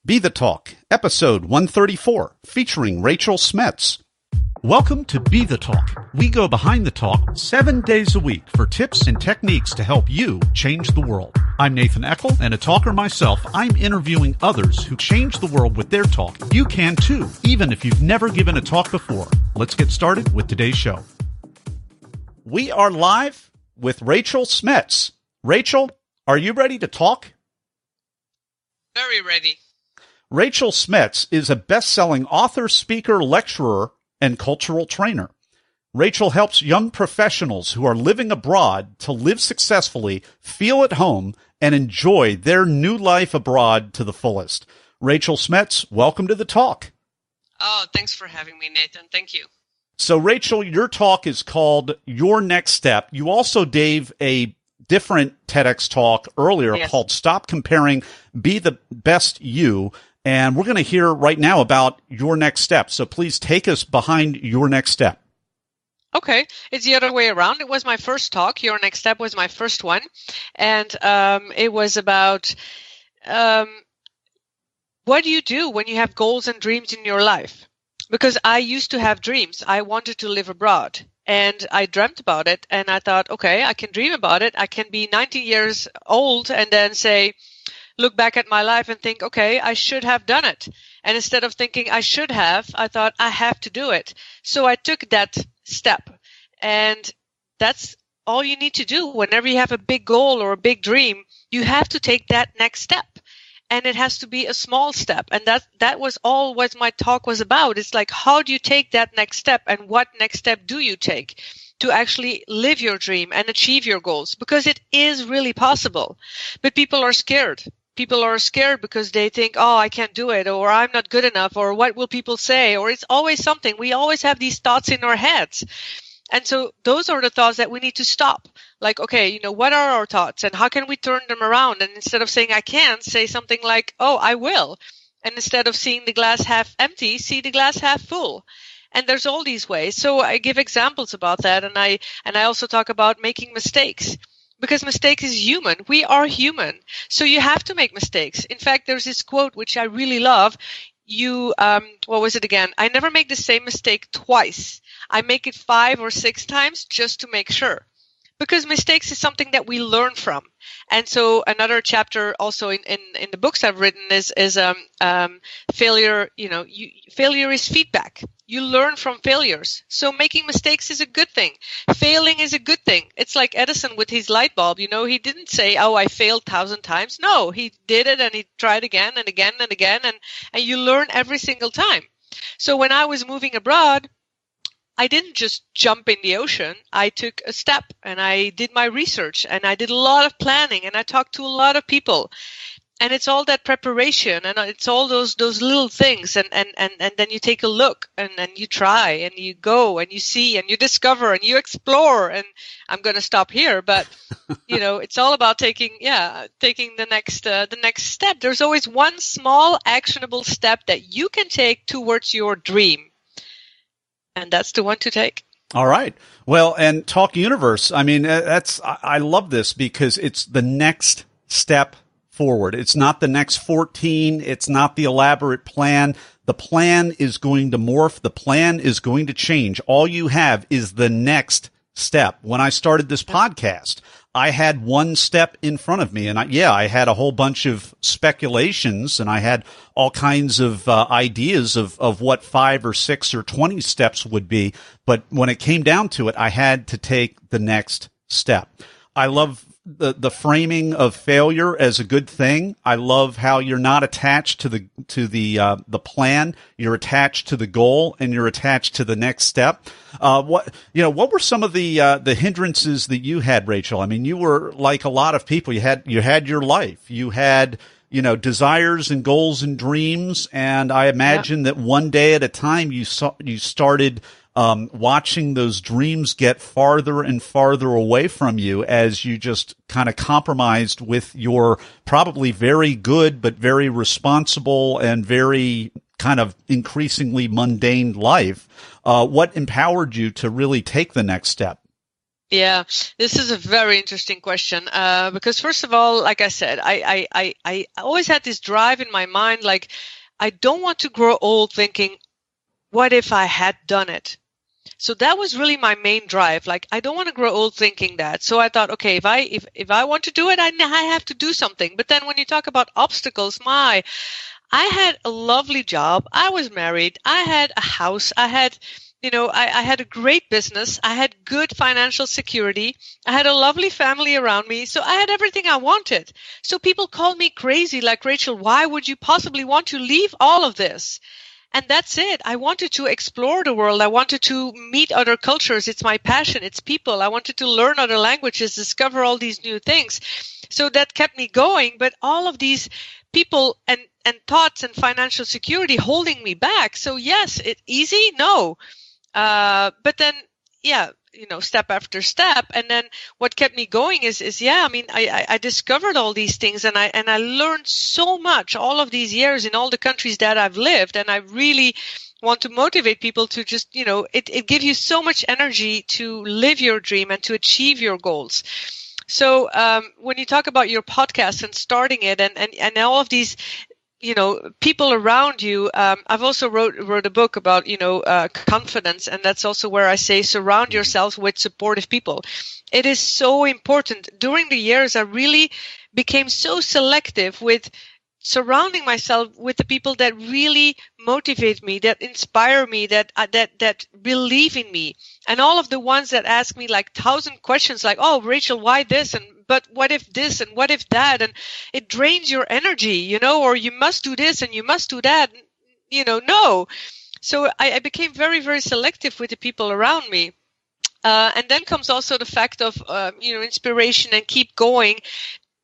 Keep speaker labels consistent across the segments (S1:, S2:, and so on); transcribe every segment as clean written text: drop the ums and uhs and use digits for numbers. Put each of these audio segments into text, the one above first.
S1: Be the Talk, episode 134, featuring Rachel Smets. Welcome to Be the Talk. We go behind the talk 7 days a week for tips and techniques to help you change the world. I'm Nathan Eckel, and a talker myself. I'm interviewing others who change the world with their talk. You can too, even if you've never given a talk before. Let's get started with today's show. We are live with Rachel Smets. Rachel, are you ready to talk?
S2: Very ready.
S1: Rachel Smets is a best-selling author, speaker, lecturer, and cultural trainer. Rachel helps young professionals who are living abroad to live successfully, feel at home, and enjoy their new life abroad to the fullest. Rachel Smets, welcome to the talk.
S2: Oh, thanks for having me, Nathan. Thank you.
S1: So, Rachel, your talk is called Your Next Step. You also gave a different TEDx talk earlier called Stop Comparing, Be the Best You. And we're going to hear right now about your next step. So please take us behind your next step.
S2: Okay. It's the other way around. It was my first talk. Your next step was my first one. And it was about what do you do when you have goals and dreams in your life? Because I used to have dreams. I wanted to live abroad. And I dreamt about it. And I thought, okay, I can dream about it. I can be 90 years old and then say, look back at my life and think, okay, I should have done it. And instead of thinking I should have, I thought I have to do it. So I took that step. And that's all you need to do. Whenever you have a big goal or a big dream, you have to take that next step. And it has to be a small step. And that was all what my talk was about. It's like, how do you take that next step? And what next step do you take to actually live your dream and achieve your goals? Because it is really possible. But people are scared. People are scared because they think, oh, I can't do it, or I'm not good enough, or what will people say? Or it's always something. We always have these thoughts in our heads. And so those are the thoughts that we need to stop. Like, okay, what are our thoughts and how can we turn them around? And instead of saying I can't, say something like, oh, I will. And instead of seeing the glass half empty, see the glass half full. And there's all these ways. So I give examples about that. And I also talk about making mistakes. Because mistake is human. We are human. So you have to make mistakes. In fact, there's this quote which I really love. What was it again? I never make the same mistake twice. I make it 5 or 6 times just to make sure. Because mistakes is something that we learn from. And so another chapter also in the books I've written is failure. Failure is feedback. You learn from failures. So making mistakes is a good thing. Failing is a good thing. It's like Edison with his light bulb. He didn't say, oh, I failed 1,000 times. No, he did it and he tried again and again and again. And you learn every single time. So when I was moving abroad, I didn't just jump in the ocean. I took a step and I did my research and I did a lot of planning and I talked to a lot of people. And it's all that preparation and it's all those little things. And then you take a look and you try and you go and you see and you discover and you explore. And I'm going to stop here, but it's all about taking the next step. There's always one small actionable step that you can take towards your dream. And that's the one to take.
S1: All right. Well, and Talk Universe, I love this because it's the next step forward. It's not the next 14. It's not the elaborate plan. The plan is going to morph. The plan is going to change. All you have is the next step. When I started this podcast, I had one step in front of me and I had a whole bunch of speculations and I had all kinds of ideas of what 5 or 6 or 20 steps would be. But when it came down to it, I had to take the next step. I love the framing of failure as a good thing. I love how you're not attached to the plan. You're attached to the goal and you're attached to the next step. What were some of the hindrances that you had, Rachel? I mean, you were like a lot of people. You had your life. You had, desires and goals and dreams. And I imagine that one day at a time you started watching those dreams get farther and farther away from you as you just kind of compromised with your probably very good but very responsible and very kind of increasingly mundane life. What empowered you to really take the next step?
S2: Yeah, this is a very interesting question. Because first of all, like I said, I always had this drive in my mind, like I don't want to grow old thinking, what if I had done it? So that was really my main drive. Like I don't want to grow old thinking that. So I thought, okay, if I want to do it, I have to do something. But then when you talk about obstacles, I had a lovely job. I was married. I had a house. I had, I had a great business. I had good financial security. I had a lovely family around me. So I had everything I wanted. So people called me crazy, like, Rachel, why would you possibly want to leave all of this? And that's it. I wanted to explore the world. I wanted to meet other cultures. It's my passion. It's people. I wanted to learn other languages, discover all these new things. So that kept me going. But all of these people and thoughts and financial security holding me back. So yes, it easy? No. But then, yeah, step after step. And then what kept me going is yeah, I mean, I discovered all these things and I learned so much all of these years in all the countries that I've lived. And I really want to motivate people to just, it gives you so much energy to live your dream and to achieve your goals. So, when you talk about your podcast and starting it and all of these, people around you. I've also wrote a book about, confidence. And that's also where I say, surround yourself with supportive people. It is so important. During the years, I really became so selective with surrounding myself with the people that really motivate me, that inspire me, that believe in me. And all of the ones that ask me like 1,000 questions, like, oh, Rachel, why this? But what if this and what if that? And it drains your energy, or you must do this and you must do that. No. So I became very, very selective with the people around me. And then comes also the fact of, inspiration and keep going.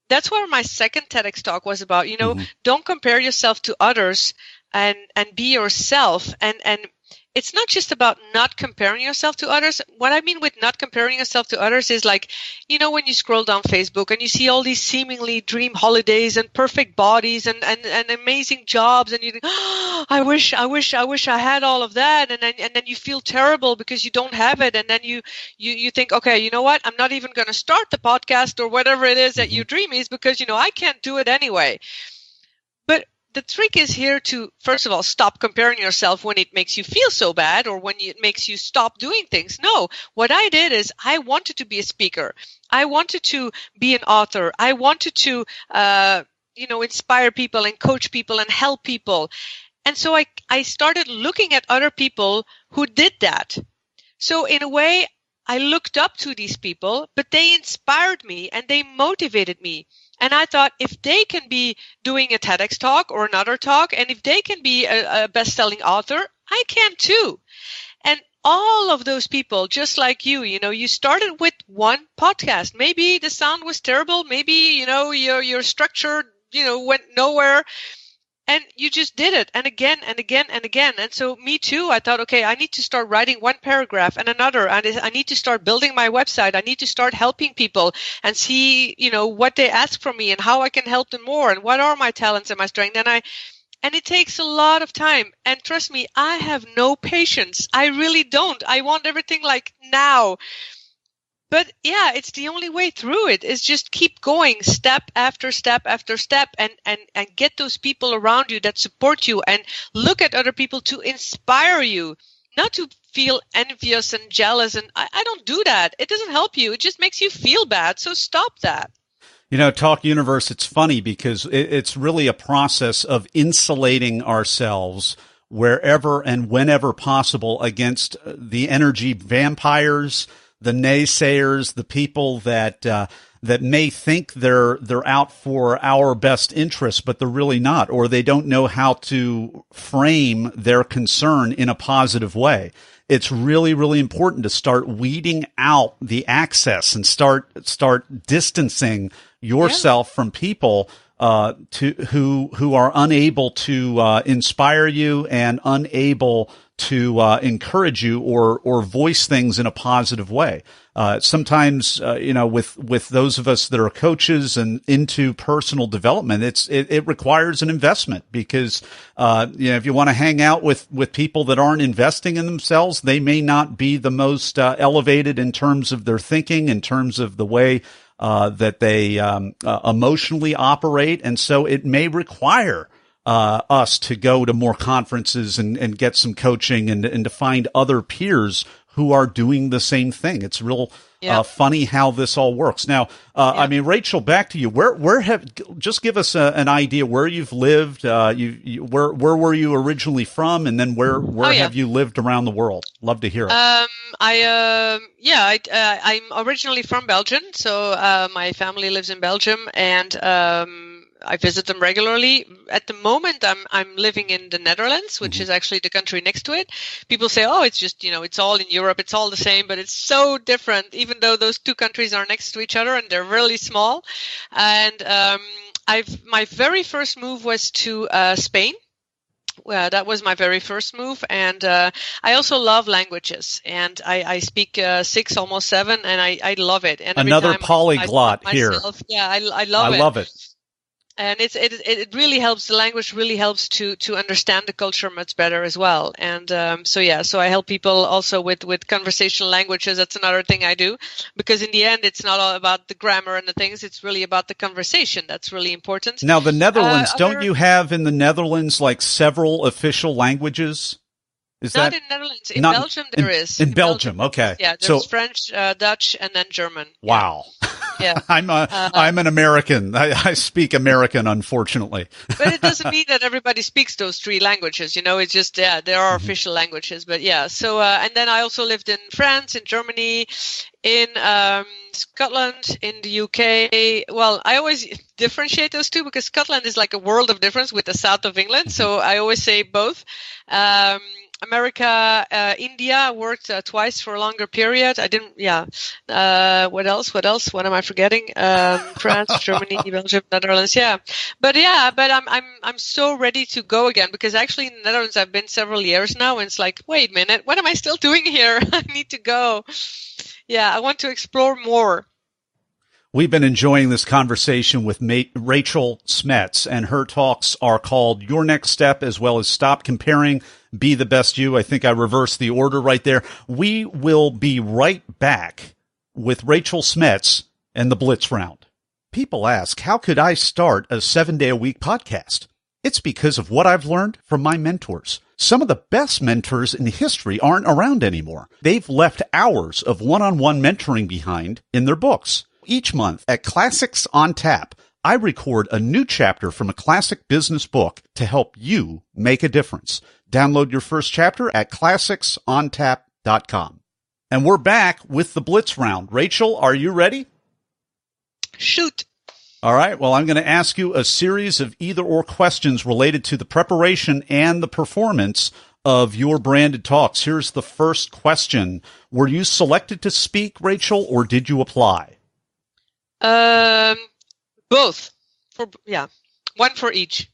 S2: That's where my second TEDx talk was about, don't compare yourself to others and be yourself. And it's not just about not comparing yourself to others. What I mean with not comparing yourself to others is like, when you scroll down Facebook and you see all these seemingly dream holidays and perfect bodies and amazing jobs, and you think, oh, I wish I had all of that. And then you feel terrible because you don't have it. And then you think, okay, you know what? I'm not even going to start the podcast or whatever it is that you dream is because, I can't do it anyway. But the trick is here to, first of all, stop comparing yourself when it makes you feel so bad or when it makes you stop doing things. No, what I did is I wanted to be a speaker. I wanted to be an author. I wanted to, inspire people and coach people and help people. And so I started looking at other people who did that. So in a way, I looked up to these people, but they inspired me and they motivated me. And I thought, if they can be doing a TEDx talk or another talk, and if they can be a best-selling author, I can too. And all of those people, just like you started with one podcast. Maybe the sound was terrible. Maybe, your structure, went nowhere. And you just did it, and again, and again, and again. And so me too, I thought, okay, I need to start writing one paragraph and another. And I need to start building my website. I need to start helping people and see, what they ask from me and how I can help them more and what are my talents and my strengths. And it takes a lot of time. And trust me, I have no patience. I really don't. I want everything like now. But yeah, it's the only way through it is just keep going step after step after step and get those people around you that support you and look at other people to inspire you, not to feel envious and jealous. And I don't do that. It doesn't help you. It just makes you feel bad. So stop that.
S1: Talk Universe, it's funny because it's really a process of insulating ourselves wherever and whenever possible against the energy vampires, the naysayers, the people that may think they're out for our best interest, but they're really not, or they don't know how to frame their concern in a positive way. It's really, really important to start weeding out the access and start distancing yourself from people who are unable to inspire you and unable to encourage you or voice things in a positive way. Sometimes, with those of us that are coaches and into personal development, it requires an investment because, if you want to hang out with people that aren't investing in themselves, they may not be the most elevated in terms of their thinking, in terms of the way that they emotionally operate. And so it may require us to go to more conferences and get some coaching and to find other peers who are doing the same thing. It's real funny how this all works. Now, Rachel, back to you. Just give us an idea where you've lived. Where were you originally from, and then where have you lived around the world? Love to hear it.
S2: I'm originally from Belgium, so my family lives in Belgium, and I visit them regularly. At the moment, I'm living in the Netherlands, which is actually the country next to it. People say, "Oh, it's just it's all in Europe, it's all the same," but it's so different. Even though those two countries are next to each other and they're really small. And my very first move was to Spain. Well, that was my very first move, and I also love languages, and I speak 6, almost 7, and I love it. And
S1: another polyglot here.
S2: Yeah, I love it.
S1: I love it.
S2: And it really helps. The language really helps to understand the culture much better as well. And so I help people also with conversational languages. That's another thing I do, because in the end, it's not all about the grammar and the things. It's really about the conversation. That's really important.
S1: Now, the Netherlands, don't you have in the Netherlands like several official languages?
S2: Not in Netherlands. In Belgium, there is.
S1: In Belgium, okay.
S2: Yeah, there's French, Dutch, and then German.
S1: Wow.
S2: Yeah.
S1: I'm an American. I speak American, unfortunately.
S2: But it doesn't mean that everybody speaks those 3 languages. It's just, there are official languages. But yeah, so, and then I also lived in France, in Germany, in Scotland, in the UK. Well, I always differentiate those two because Scotland is like a world of difference with the south of England. So I always say both. America, India, worked twice for a longer period. I didn't, what else? What am I forgetting? France, Germany, Belgium, Netherlands. Yeah. But I'm so ready to go again, because actually in the Netherlands, I've been several years now, and it's like, wait a minute, what am I still doing here? I need to go. Yeah. I want to explore more.
S1: We've been enjoying this conversation with Rachel Smets, and her talks are called Your Next Step, as well as Stop Comparing, Be the Best You. I think I reversed the order right there. We will be right back with Rachel Smets and the Blitz Round. People ask, how could I start a 7-day-a-week podcast? It's because of what I've learned from my mentors. Some of the best mentors in history aren't around anymore. They've left hours of one-on-one mentoring behind in their books. Each month at Classics on Tap, I record a new chapter from a classic business book to help you make a difference. Download your first chapter at classicsontap.com. And we're back with the Blitz Round. Rachel, are you ready?
S2: Shoot.
S1: All right. Well, I'm going to ask you a series of either-or questions related to the preparation and the performance of your branded talks. Here's the first question. Were you selected to speak, Rachel, or did you apply?
S2: Both. One for each.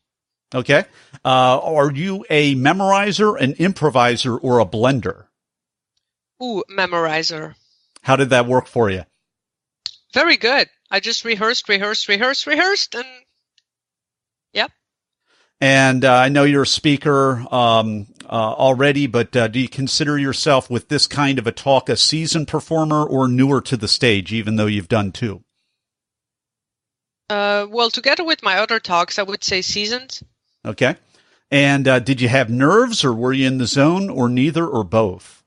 S1: Okay. Are you a memorizer, an improviser, or a blender?
S2: Ooh, memorizer.
S1: How did that work for you?
S2: Very good. I just rehearsed, and yep.
S1: And I know you're a speaker already, but do you consider yourself with this kind of a talk a seasoned performer or newer to the stage, even though you've done 2?
S2: Well, together with my other talks, I would say seasoned.
S1: Okay. And did you have nerves, or were you in the zone, or neither, or both?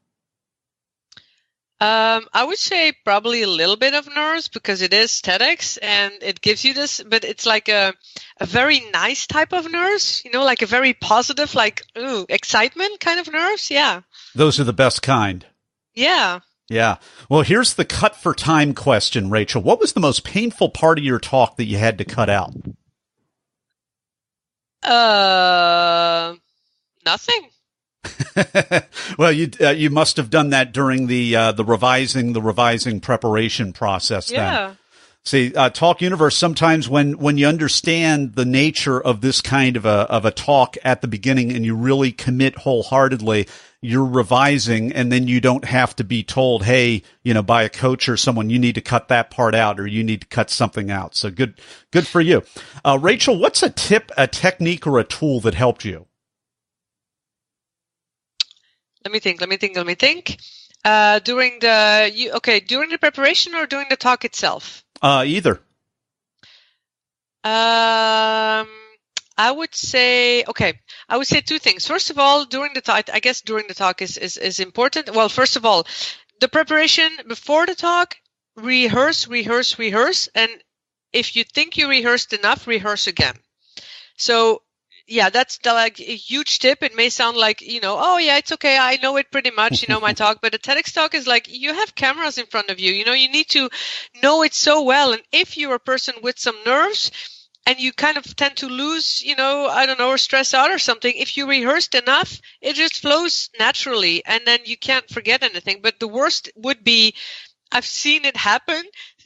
S2: I would say probably a little bit of nerves, because it is TEDx and it gives you this, but it's like a very nice type of nerves, like a very positive, like, excitement kind of nerves. Yeah. Those
S1: are the best kind.
S2: Yeah.
S1: Yeah. Well, here's the cut for time question, Rachel. What was the most painful part of your talk that you had to cut out?
S2: Nothing.
S1: Well, you must have done that during the revising preparation process.
S2: Yeah.
S1: Then. See, Talk Universe, sometimes when you understand the nature of this kind of a talk at the beginning and you really commit wholeheartedly, you're revising, and then you don't have to be told, hey, by a coach or someone, you need to cut that part out or you need to cut something out. So good for you. Rachel, what's a tip, a technique, or a tool that helped you?
S2: Let me think. During the preparation or during the talk itself?
S1: Either.
S2: I would say two things. First of all, during the talk, I guess during the talk is important. Well, first of all, the preparation before the talk, rehearse. And if you think you rehearsed enough, rehearse again. So yeah, that's like a huge tip. It may sound like, oh yeah, it's okay. I know it pretty much, my talk, but a TEDx talk is like, you have cameras in front of you, you need to know it so well. And if you're a person with some nerves and you kind of tend to lose, or stress out or something, if you rehearsed enough, it just flows naturally and then you can't forget anything. But the worst would be, I've seen it happen,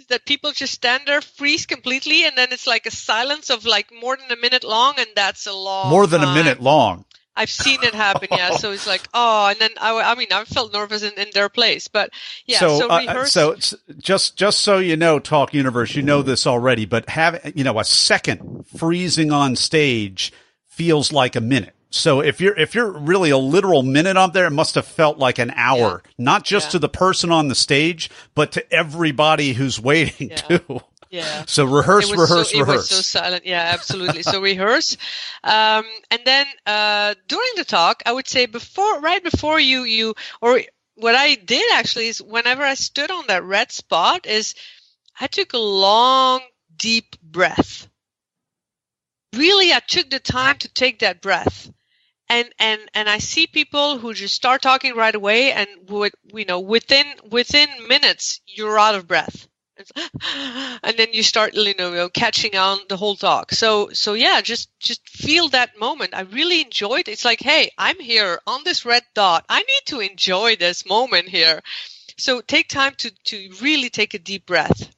S2: that people just stand there, freeze completely, and then it's like a silence of like more than a minute long, and that's a long
S1: More than
S2: time.
S1: a minute long.
S2: I've seen it happen, yeah. So it's like, oh, and then I felt nervous in their place, but yeah. So rehearse.
S1: So just so you know, Talk Universe, you know this already, but a second freezing on stage feels like a minute. So if you're really a literal minute up there, it must have felt like an hour, not just to the person on the stage, but to everybody who's waiting too.
S2: Yeah.
S1: So rehearse.
S2: It was so silent. Yeah, absolutely. So rehearse. And then during the talk, I would say right before you or what I did actually is whenever I stood on that red spot is I took a long, deep breath. Really, I took the time to take that breath. And I see people who just start talking right away, and within minutes you're out of breath, and then you start catching on the whole talk. So yeah, just feel that moment. I really enjoyed it. It's like, hey, I'm here on this red dot. I need to enjoy this moment here. So take time to really take a deep breath.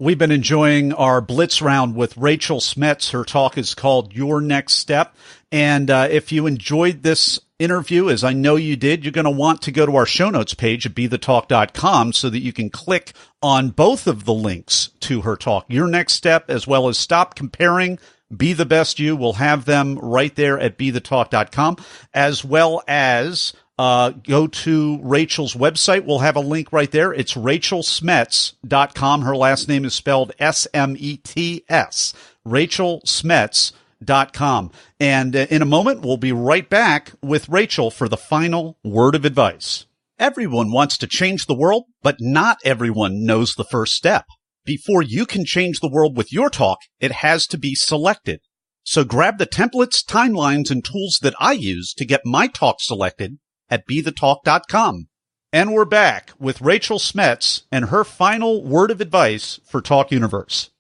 S1: We've been enjoying our Blitz round with Rachel Smets. Her talk is called Your Next Step. And if you enjoyed this interview, as I know you did, you're going to want to go to our show notes page at BeTheTalk.com so that you can click on both of the links to her talk, Your Next Step, as well as Stop Comparing, Be the Best You. We'll have them right there at BeTheTalk.com, as well as go to Rachel's website. We'll have a link right there. It's RachelSmets.com. Her last name is spelled S-M-E-T-S. RachelSmets.com. And in a moment, we'll be right back with Rachel for the final word of advice. Everyone wants to change the world, but not everyone knows the first step. Before you can change the world with your talk, it has to be selected. So grab the templates, timelines, and tools that I use to get my talk selected at BeTheTalk.com. And we're back with Rachel Smets and her final word of advice for Talk Universe.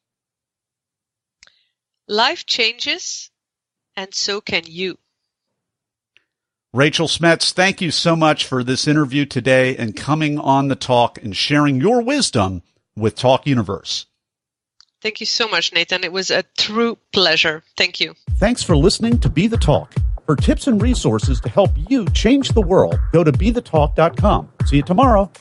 S2: Life changes, and so can you.
S1: Rachel Smets, thank you so much for this interview today and coming on the talk and sharing your wisdom with Talk Universe.
S2: Thank you so much, Nathan. It was a true pleasure. Thank you.
S1: Thanks for listening to Be the Talk. For tips and resources to help you change the world, go to BeTheTalk.com. See you tomorrow.